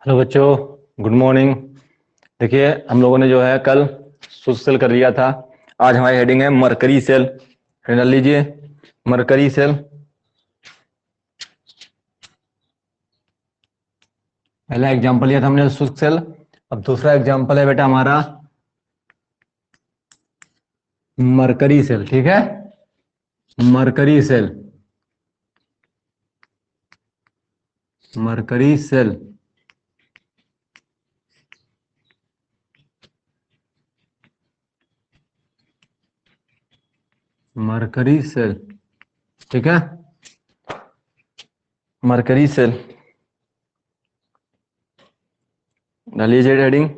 Hello बच्चों, good morning. देखिए, हम लोगों ने जो है कल शुद्ध सेल कर लिया था। आज हमारी हेडिंग है मरकरी सेल। हेडर लीजिए, मरकरी सेल। पहला एग्जांपल लिया था हमने शुद्ध सेल। अब दूसरा एग्जांपल है बेटा हमारा मरकरी सेल। ठीक है, mercury cell, mercury cell. Mercury cell, ठीक है, मरकरी सेल। डालिए हेडिंग।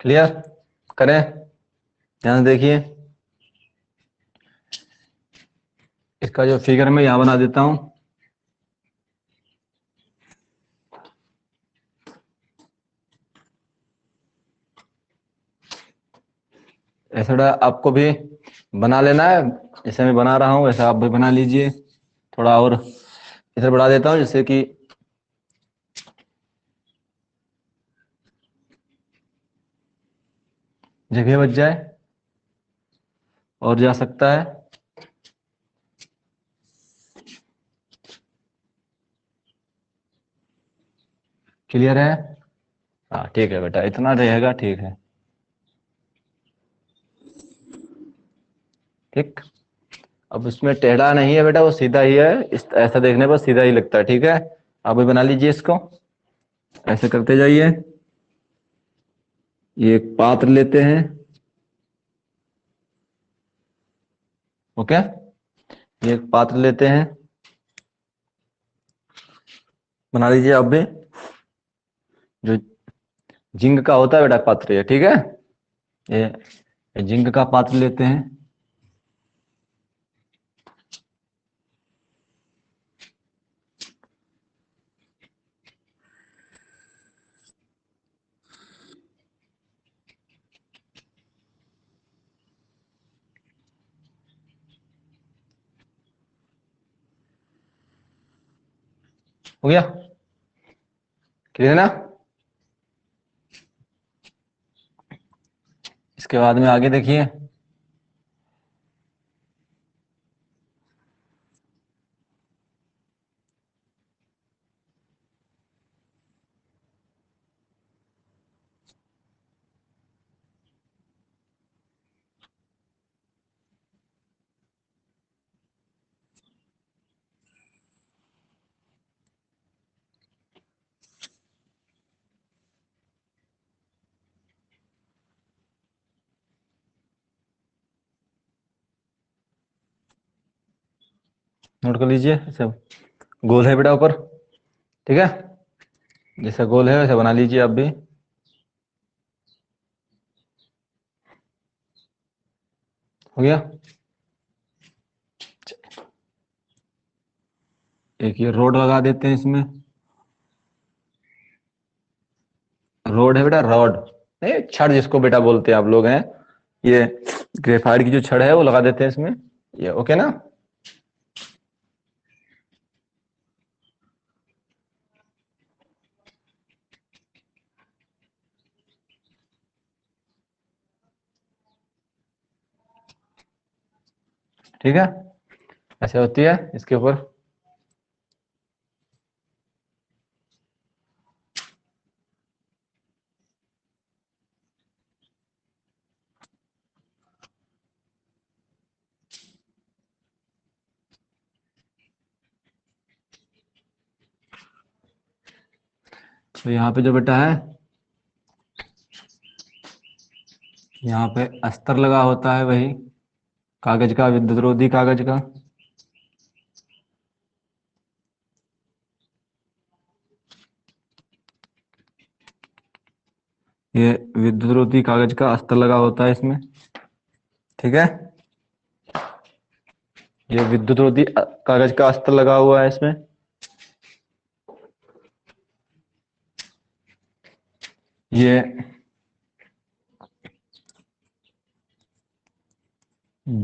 क्लियर करें, ध्यान से देखिए। इसका जो फिगर मैं यहां बना देता हूं। ऐसा आपको भी बना लेना है, जैसे मैं बना रहा हूं वैसा आप भी बना लीजिए। थोड़ा और इधर बढ़ा देता हूं जिससे कि जगह बच जाए और जा सकता है। क्लियर है? हाँ ठीक है बेटा, इतना रहेगा, ठीक है। ठीक, अब इसमें टेढ़ा नहीं है बेटा, वो सीधा ही है। इस ऐसा देखने पर सीधा ही लगता है। ठीक है, आप भी बना लीजिए इसको, ऐसे करते जाइए। ये एक पात्र लेते हैं, ओके। ये एक पात्र लेते हैं, बना लीजिए आप भी। जो जिंक का होता है बेटा पात्र, ये ठीक है। ये जिंक का पात्र लेते हैं। हो गया? क्लियर है ना? इसके बाद में आगे देखिए। नोट कर लीजिए, सब गोल है बेटा ऊपर, ठीक है। जैसा गोल है वैसा बना लीजिए आप भी। हो गया? एक ये रोड लगा देते हैं इसमें। रोड है बेटा, रॉड नहीं, छड़ जिसको बेटा बोलते हैं आप लोग हैं। ये ग्रेफाइट की जो छड़ है वो लगा देते हैं इसमें। ये ओके ना? ठीक है, ऐसे होती है इसके ऊपर। तो यहाँ पे जो बेटा है, यहाँ पे अस्तर लगा होता है, वही कागज का, विद्युत रोधी कागज का। ये विद्युत रोधी कागज का अस्तर लगा होता है इसमें, ठीक है। ये विद्युत रोधी कागज का अस्तर लगा हुआ है इसमें। ये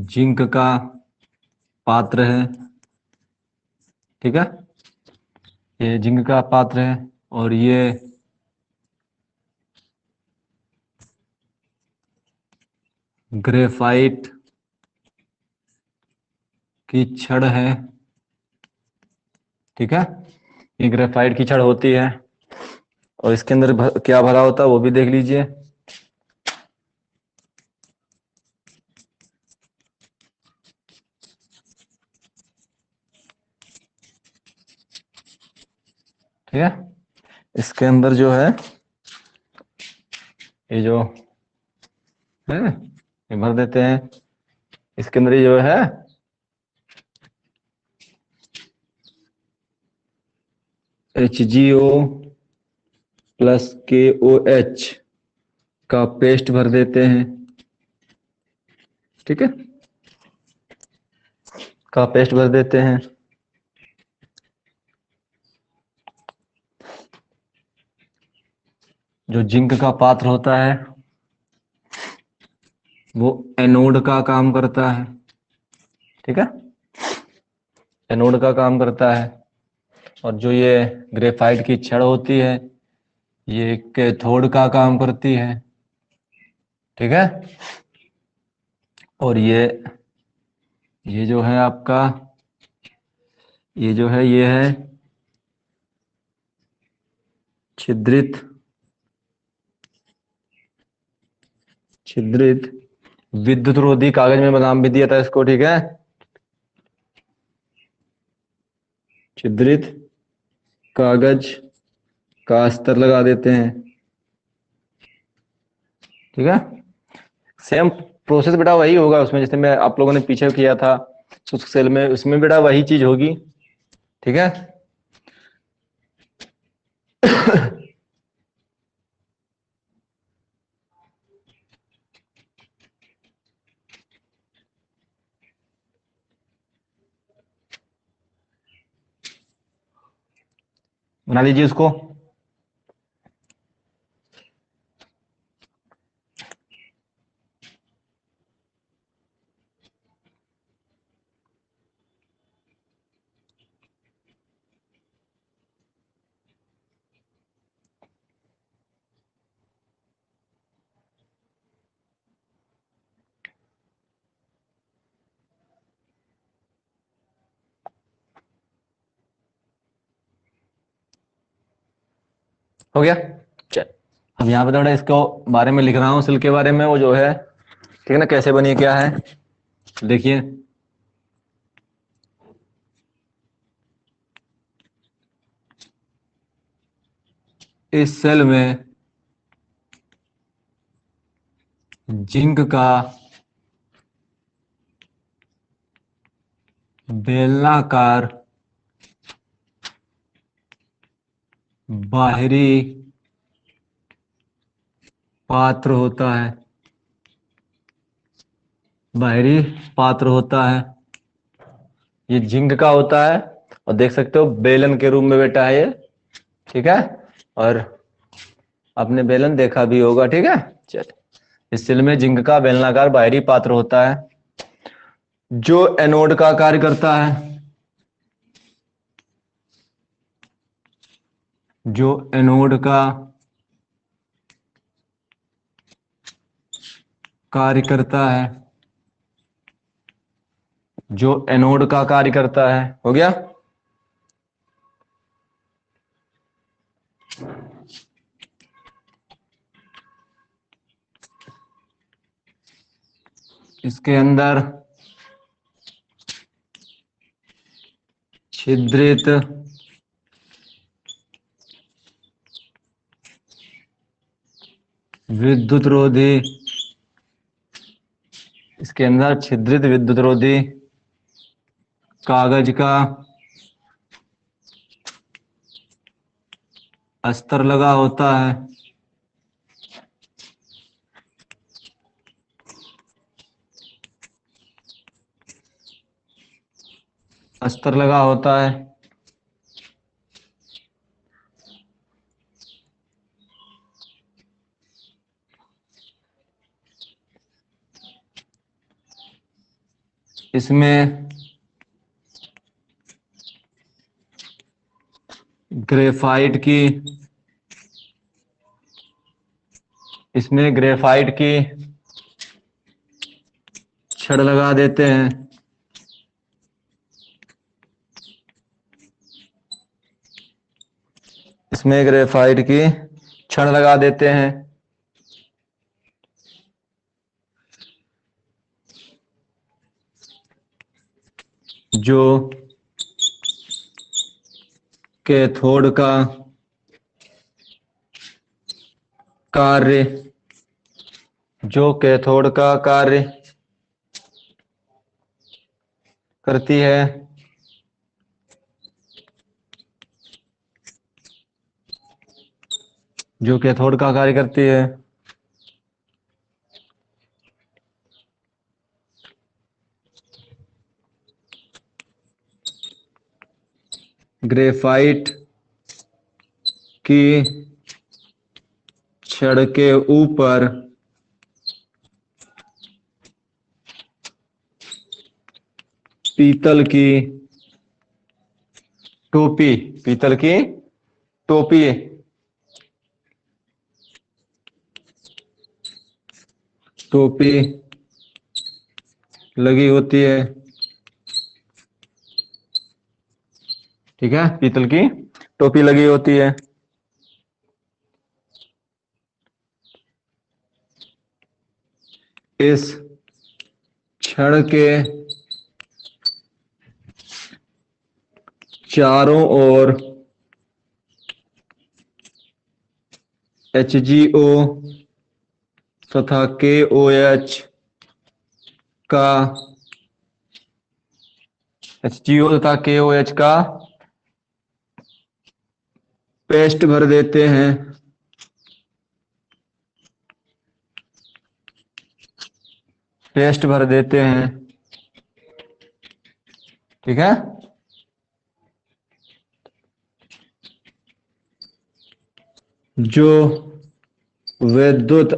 जिंक का पात्र है, ठीक है, ये जिंक का पात्र है और ये ग्रेफाइट की छड़ है, ठीक है, ये ग्रेफाइट की छड़ होती है और इसके अंदर क्या भरा होता है वो भी देख लीजिए। ठीक है, इसके अंदर जो है ये जो है ये भर देते हैं। इसके अंदर ये जो है HgO प्लस KOH का पेस्ट भर देते हैं, ठीक है, का पेस्ट भर देते हैं। जो जिंक का पात्र होता है वो एनोड का काम करता है, ठीक है, एनोड का काम करता है और जो ये ग्रेफाइट की छड़ होती है ये कैथोड का काम करती है, ठीक है, और ये जो है आपका ये जो है ये है छिद्रित छिद्रित विद्युत रोधी कागज में नाम भी दिया था इसको, ठीक है, छिद्रित कागज का अस्तर लगा देते हैं, ठीक है। सेम प्रोसेस बेटा वही होगा उसमें जैसे मैं आप लोगों ने पीछे किया था शुष्क सेल में, उसमें बेटा वही चीज होगी, ठीक है। बना लीजिए उसको। हो गया, चल अब यहाँ पे थोड़ा इसको बारे में लिख रहा हूँ सेल के बारे में, वो जो है ठीक है ना, कैसे बनी क्या है देखिए। इस सेल में जिंक का बेलनाकार बाहरी पात्र होता है, बाहरी पात्र होता है, ये जिंक का होता है और देख सकते हो बेलन के रूप में बेटा है ये, ठीक है, और आपने बेलन देखा भी होगा, ठीक है। चल इस सेल में जिंक का बेलनाकार बाहरी पात्र होता है जो एनोड का कार्य करता है, जो एनोड का कार्य करता है, जो एनोड का कार्य करता है। हो गया, इसके अंदर छिद्रित विद्युत रोधी, इसके अंदर छिद्रित विद्युत रोधी कागज का अस्तर लगा होता है, अस्तर लगा होता है। इसमें ग्रेफाइट की छड़ लगा देते हैं। इसमें ग्रेफाइट की छड़ लगा देते हैं। जो कैथोड का कार्य करती है। जो कैथोड का कार्य करती है। ग्रेफाइट की छड़ के ऊपर पीतल की टोपी लगी होती है। ठीक है, पीतल की टोपी लगी होती है। इस छड़ के चारों ओर HgO तथा KOH का पेस्ट भर देते हैं। ठीक है। जो विद्युत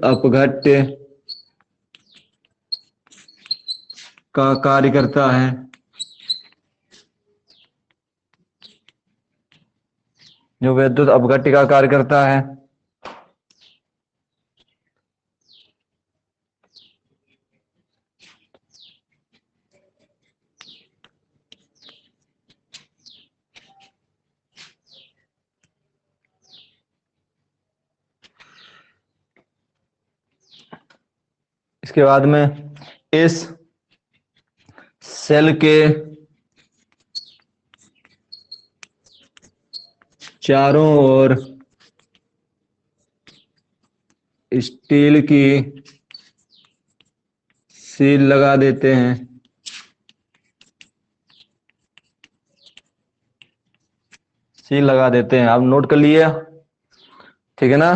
अपघट्य का कार्य करता है। जो विद्युत अपघट्य का कार्य करता है। इसके बाद में इस सेल के चारों ओर स्टील की सील लगा देते हैं। आप नोट कर लिए? ठीक है ना।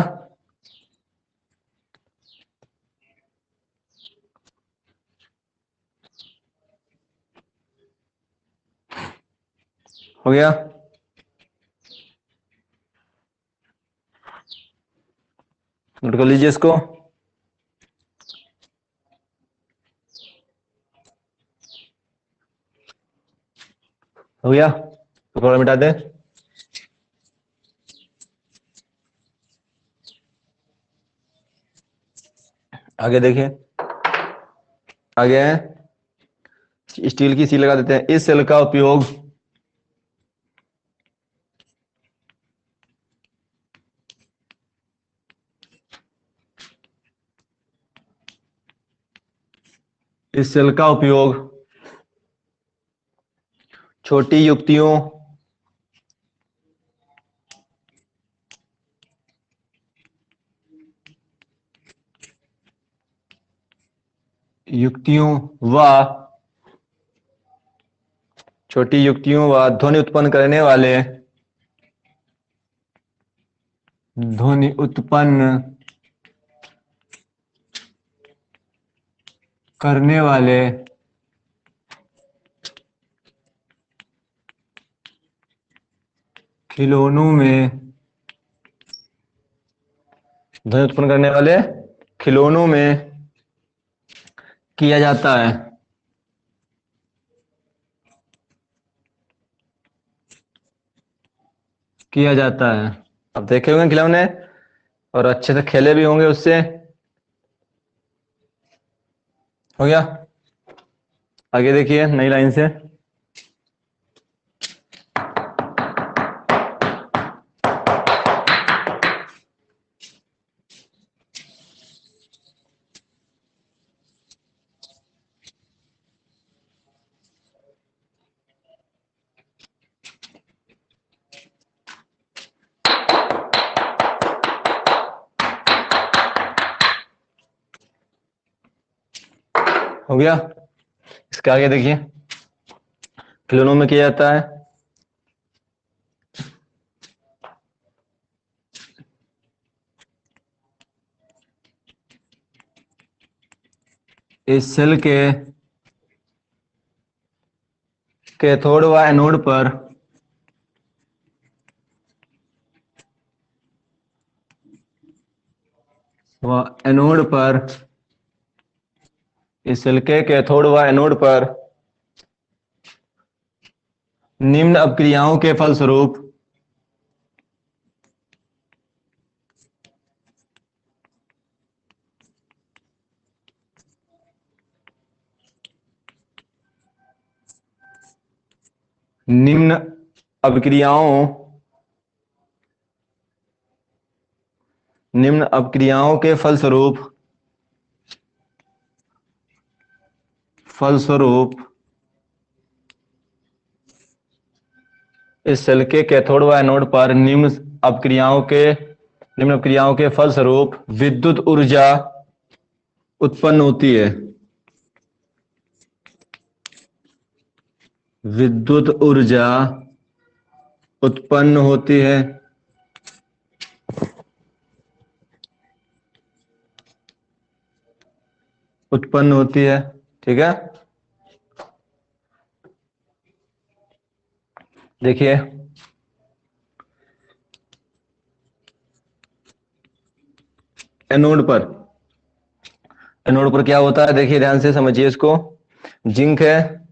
हो गया? नोट कर लीजिए इसको। हो गया तो थोड़ा मिटा दे। आगे देखिए, आगे है स्टील की सील लगा देते हैं। इस सेल का उपयोग छोटी युक्तियों व ध्वनि उत्पन्न करने वाले खिलौनों में खिलौनों में किया जाता है। किया जाता है। अब देखे होंगे खिलौने और अच्छे से खेले भी होंगे उससे। हो गया। आगे देखिए नई लाइन से। हो गया। इसके आगे देखिए खिलौनों में किया जाता है। इस सेल के कैथोड व एनोड पर इस सेल के कैथोड व एनोड पर निम्न अपक्रियाओं के फलस्वरूप निम्न अपक्रियाओं के फलस्वरूप इस सेल के कैथोड व एनोड पर निम्न अपक्रियाओं के फलस्वरूप विद्युत ऊर्जा उत्पन्न होती है। विद्युत ऊर्जा उत्पन्न होती है। ठीक है। देखिए एनोड पर क्या होता है, देखिए ध्यान से समझिए इसको। जिंक है,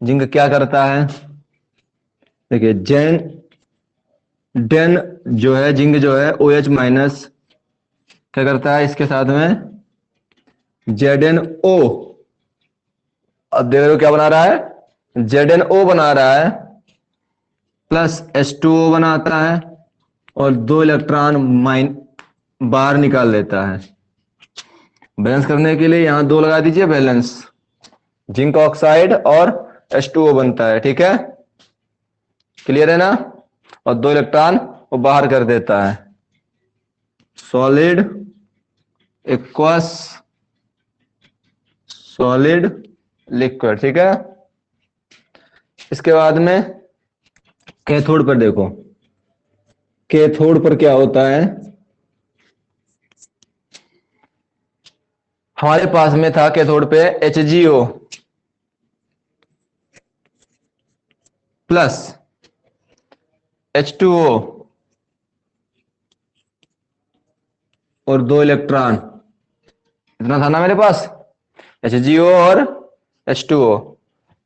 जिंक क्या करता है, देखिए डेन जो है, जिंक जो है OH माइनस क्या करता है इसके साथ में ZnO। अब देख रहे हो क्या बना रहा है, ZnO बना रहा है प्लस H2O बनाता है और 2 इलेक्ट्रॉन बाहर निकाल लेता है। बैलेंस करने के लिए यहां 2 लगा दीजिए, बैलेंस जिंक ऑक्साइड और H2O बनता है। ठीक है, क्लियर है ना। और 2 इलेक्ट्रॉन वो बाहर कर देता है। Solid equals solid liquid. ठीक है। इसके बाद में कैथोड पर देखो, कैथोड पर क्या होता है, हमारे पास में था कैथोड पे HgO प्लस H2O और 2 इलेक्ट्रॉन, इतना था ना मेरे पास, HgO और H2O।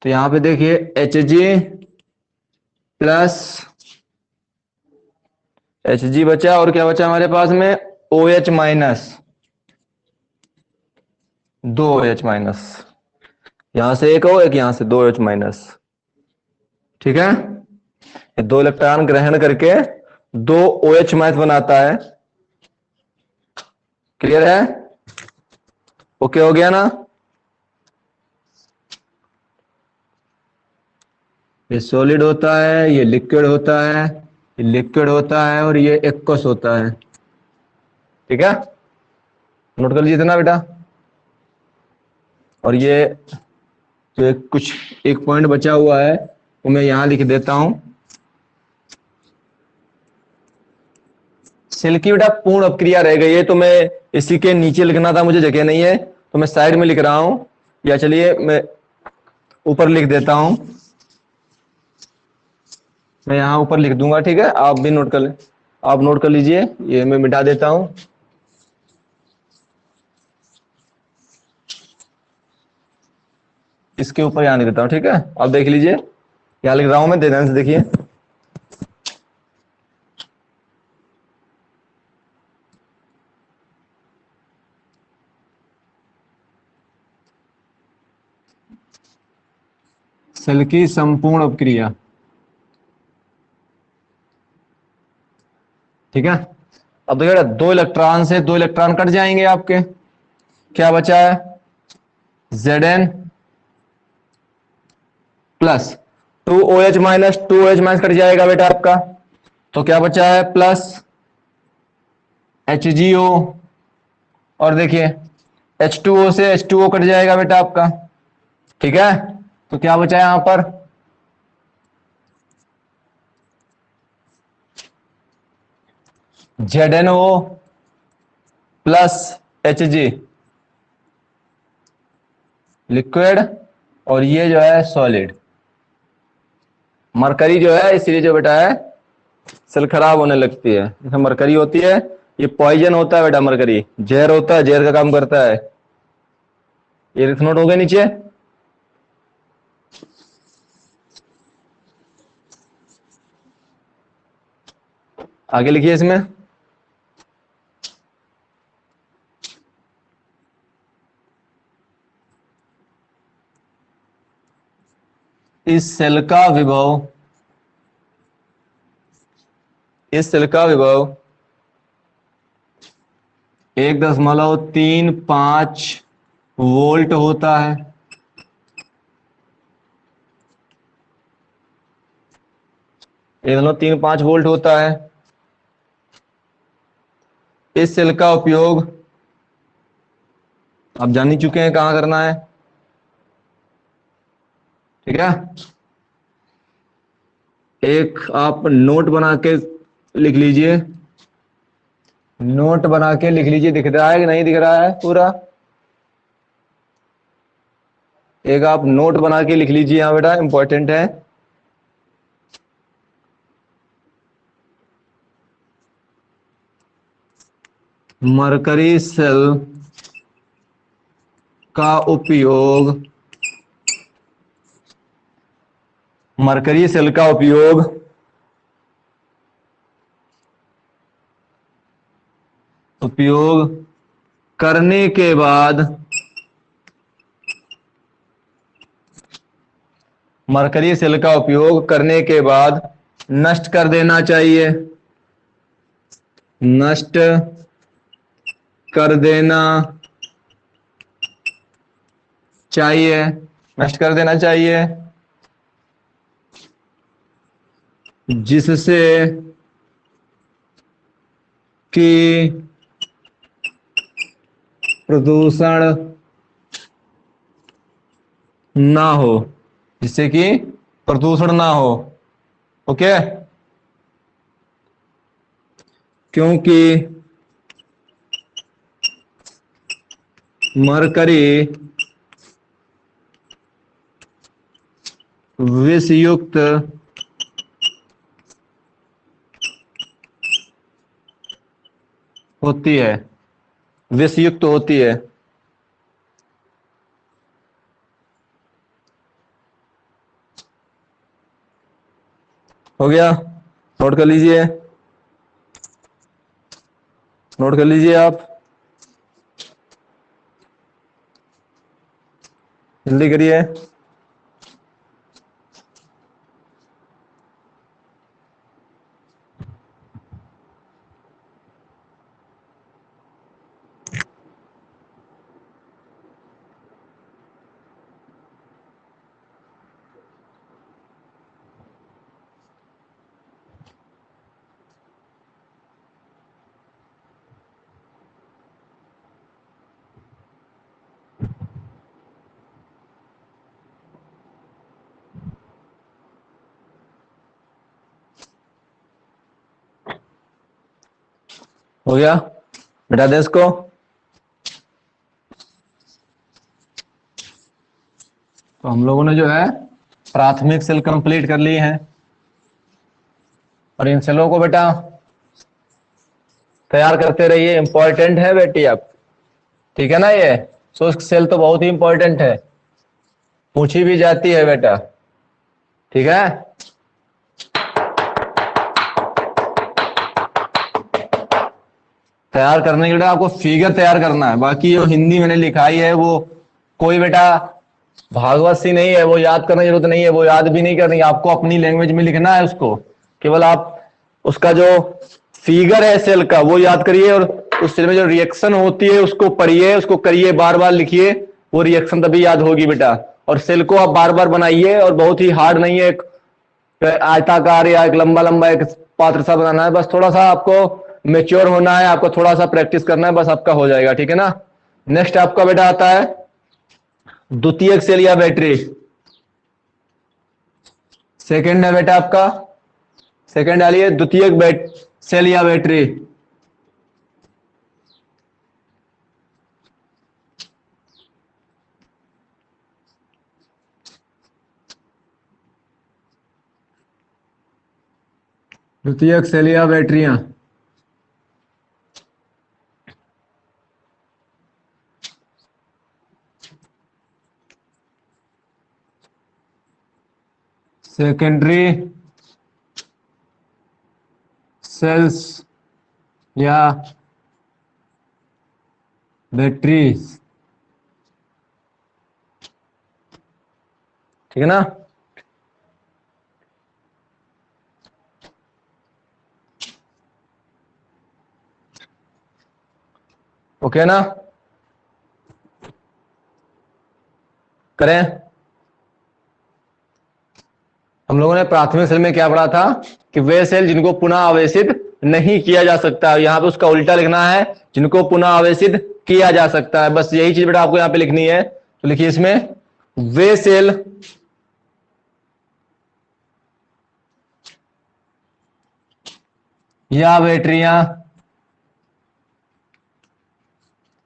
तो यहां पे देखिए Hg प्लस Hg बचा और क्या बचा हमारे पास में, OH माइनस, 2 OH माइनस, यहां से एक एक यहां से 2 OH माइनस। ठीक है, ये 2 इलेक्ट्रॉन ग्रहण करके 2 OH माइनस बनाता है। क्लियर है, ओके हो गया ना। ये सॉलिड होता है, ये लिक्विड होता है, ये लिक्विड होता है और ये एक्वस होता है। ठीक है, नोट कर लीजिए इतना बेटा। और ये जो एक पॉइंट बचा हुआ है वो मैं यहां लिख देता हूं। सेल की बेटा पूर्ण अपक्रिया रह गई है, तो मैं इसी के नीचे लिखना था, मुझे जगह नहीं है तो मैं साइड में लिख रहा हूं, या चलिए मैं ऊपर लिख देता हूं, मैं यहां ऊपर लिख दूंगा। ठीक है, आप भी नोट कर ले, आप नोट कर लीजिए, ये मैं मिटा देता हूं। इसके ऊपर यहाँ लिख देता हूँ, ठीक है। अब देख लीजिए, यहाँ लिख रहा हूं मैं, ध्यान से देखिए। सेल की संपूर्ण अपक्रिया, ठीक है। अब देखिए, 2 इलेक्ट्रॉन से 2 इलेक्ट्रॉन कट जाएंगे आपके, क्या बचा है, Zn plus 2OH minus 2OH minus cut जाएगा बेटा आपका, तो क्या बचा है, प्लस HgO, और देखिए H2O से H2O कट जाएगा बेटा आपका, ठीक है। तो क्या बचा है यहां पर, ZnO प्लस Hg लिक्विड, और ये जो है सॉलिड। मरकरी जो है इसलिए जो बेटा है सेल खराब होने लगती है, इसमें मरकरी होती है, ये पॉइजन होता है बेटा, मरकरी जहर होता है, जहर का काम करता है। ये नोट हो गए नीचे। आगे लिखिए इसमें, इस सेल का विभव, इस सेल का विभव 1.35 वोल्ट होता है। 1.35 वोल्ट होता है। इस सेल का उपयोग आप जान ही चुके हैं कहां करना है, ठीक है। एक आप नोट बना के लिख लीजिए, नोट बना के लिख लीजिए, दिख रहा है कि नहीं दिख रहा है पूरा, एक आप नोट बना के लिख लीजिए यहां बेटा, इंपॉर्टेंट है। मरकरी सेल का उपयोग, मरकरी सेल का उपयोग करने के बाद, मरकरी सेल का उपयोग करने के बाद नष्ट कर देना चाहिए, नष्ट कर देना चाहिए, नष्ट कर देना चाहिए, जिससे कि प्रदूषण ना हो, जिससे कि प्रदूषण ना हो, ओके। क्योंकि मरकरी विषयुक्त होती है, विषयुक्त होती है। हो गया, नोट कर लीजिए, नोट कर लीजिए आप, जल्दी करिए। हो गया, मिटा दें इसको। तो हम लोगों ने जो है प्राथमिक सेल कंप्लीट कर ली हैं, और इन सेलों को बेटा तैयार करते रहिए, इंपॉर्टेंट है बेटी आप, ठीक है ना। ये शुष्क सेल तो बहुत ही इंपॉर्टेंट है। पूछी भी जाती है बेटा, ठीक है। तैयार करने के लिए आपको फिगर तैयार करना है, बाकी जो हिंदी मैंने लिखाई है वो कोई बेटा भागवत सी नहीं है, वो याद करने की जरूरत नहीं है, वो याद भी नहीं करनी, आपको अपनी लैंग्वेज में लिखना है उसको। केवल आप उसका जो फिगर है सेल का वो याद करिए, और उस सेल में जो रिएक्शन होती है उसको पढ़िए, उसको करिए, बार बार लिखिए, वो रिएक्शन तभी याद होगी बेटा। और सेल को आप बार बार बनाइए, और बहुत ही हार्ड नहीं है, एक आयताकार या एक लंबा लंबा एक पात्र सा बनाना है, बस थोड़ा सा आपको मेच्योर होना है, आपको थोड़ा सा प्रैक्टिस करना है, बस आपका हो जाएगा, ठीक है ना। नेक्स्ट आपका बेटा आता है द्वितीयक सेल या बैटरी। सेकंड है बेटा आपका, सेकंड डालिए द्वितीयक सेल या बैटरी। द्वितीयक सेल या बैटरियां। सेकेंडरी सेल्स या बैटरीज, ठीक है ना। ओके ना, करें। हम लोगों ने प्राथमिक सेल में क्या पढ़ा था कि वे सेल जिनको पुनः आवेशित नहीं किया जा सकता, यहां पे उसका उल्टा लिखना है, जिनको पुनः आवेशित किया जा सकता है, बस यही चीज बेटा आपको यहां पे लिखनी है। तो लिखिए इसमें वे सेल या बैटरियां,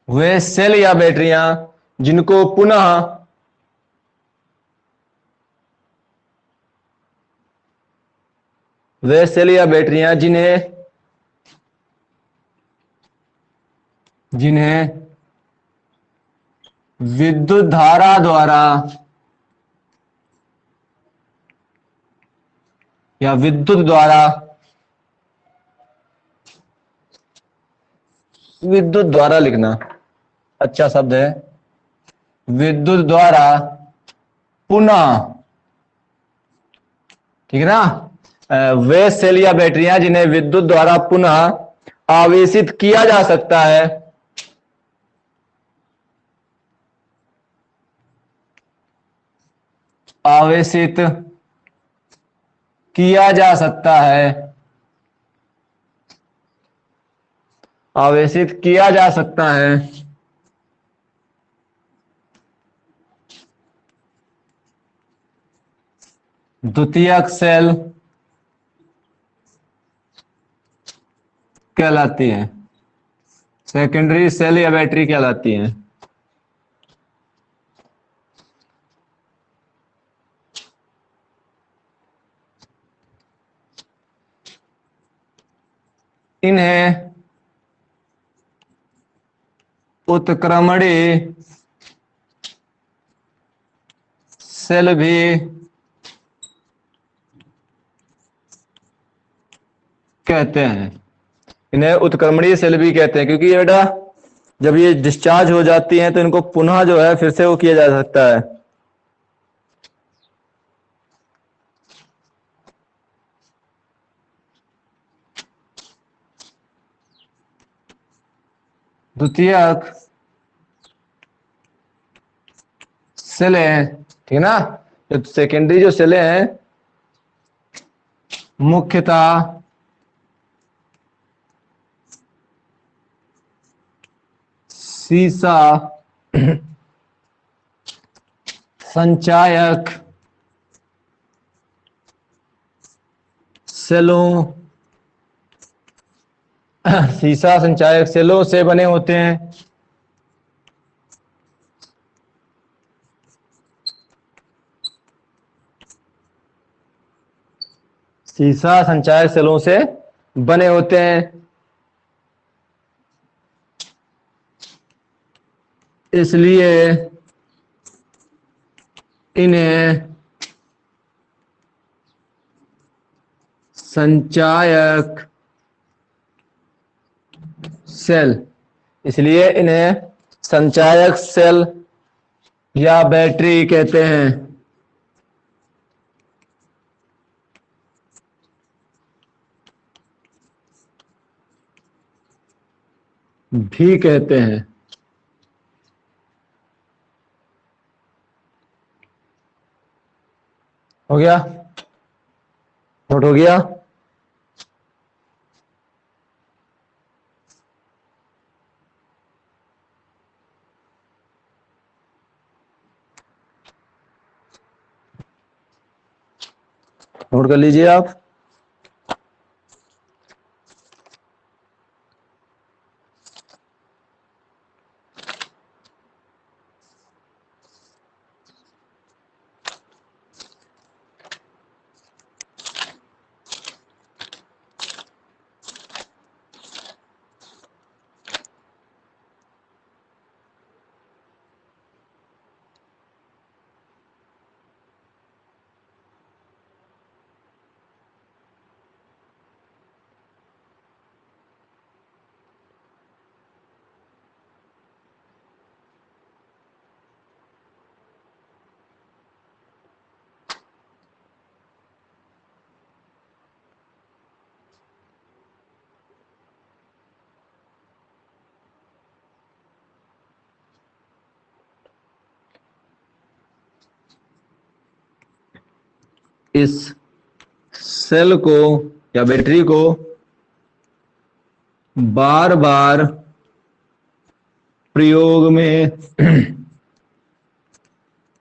वे सेल या बैटरियां जिनको पुनः वे सेल या बैटरियां जिन्हें विद्युत धारा द्वारा या विद्युत द्वारा, विद्युत द्वारा लिखना अच्छा शब्द है, विद्युत द्वारा पुनः, ठीक है ना। वे सेल या बैटरियां जिन्हें विद्युत द्वारा पुनः आवेशित किया जा सकता है, आवेशित किया जा सकता है, आवेशित किया जा सकता है, द्वितीयक सेल कहलाती है, सेकेंडरी सेल या बैटरी कहलाती है। इन्हें उत्क्रमणी सेल भी कहते हैं, इन्हें उत्क्रमणीय सेल भी कहते हैं, क्योंकि ये बेटा जब ये डिस्चार्ज हो जाती हैं तो इनको पुनः जो है फिर से वो किया जा सकता है। द्वितीयक सेलें, ठीक है ना, जो सेकेंडरी जो सेलें हैं मुख्यतः सीसा संचायक सेलों, सीसा संचायक सेलों से बने होते हैं, सीसा संचायक सेलों से बने होते हैं, इसलिए इन्हें संचायक सेल, इसलिए इन्हें संचायक सेल या बैटरी कहते हैं, भी कहते हैं। हो गया? नोट हो गया? नोट कर लीजिए आप। इस सेल को या बैटरी को बार बार प्रयोग में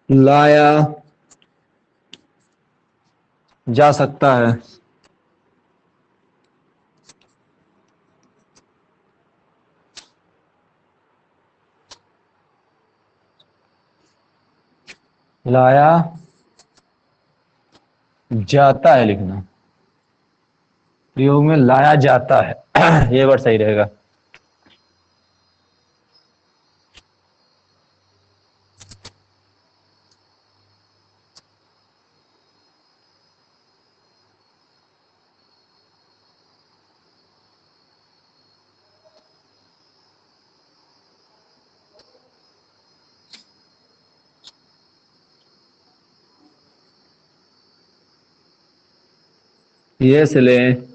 लाया जा सकता है। लाया जाता है लिखना, प्रयोग में लाया जाता है ये वर्ड सही रहेगा। ये सेलें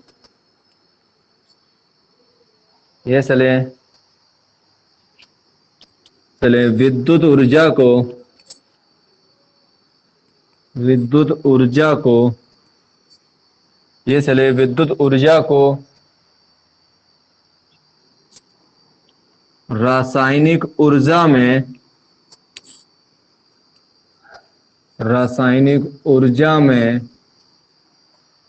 विद्युत ऊर्जा को रासायनिक ऊर्जा में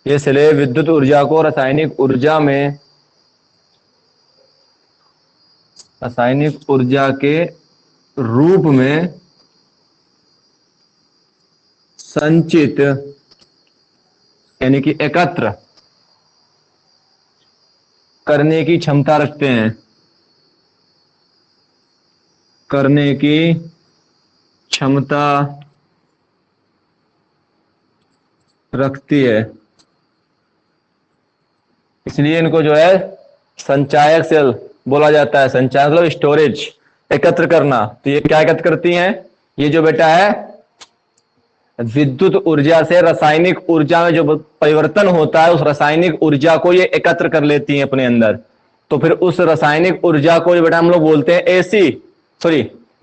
ये सेलें विद्युत ऊर्जा को रासायनिक ऊर्जा के रूप में संचित यानी कि एकत्र करने की क्षमता रखते हैं, करने की क्षमता रखती है। इसलिए इनको जो है संचायक सेल बोला जाता है। संचायक मतलब स्टोरेज, एकत्र करना। तो ये क्या एकत्र करती हैं? ये जो बेटा है विद्युत ऊर्जा से रासायनिक ऊर्जा में जो परिवर्तन होता है, उस रासायनिक ऊर्जा को ये एकत्र कर लेती हैं अपने अंदर। तो फिर उस रासायनिक ऊर्जा को बेटा हम लोग बोलते हैं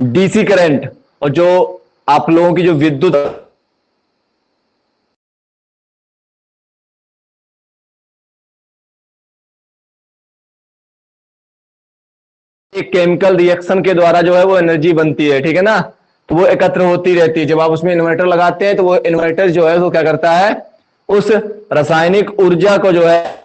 डीसी करंट। और जो आप लोगों की जो विद्युत एक केमिकल रिएक्शन के द्वारा जो है वो एनर्जी बनती है, ठीक है ना। तो वो एकत्र होती रहती है। जब आप उसमें इन्वर्टर लगाते हैं तो वो इन्वर्टर जो है वो क्या करता है, उस रासायनिक ऊर्जा को जो है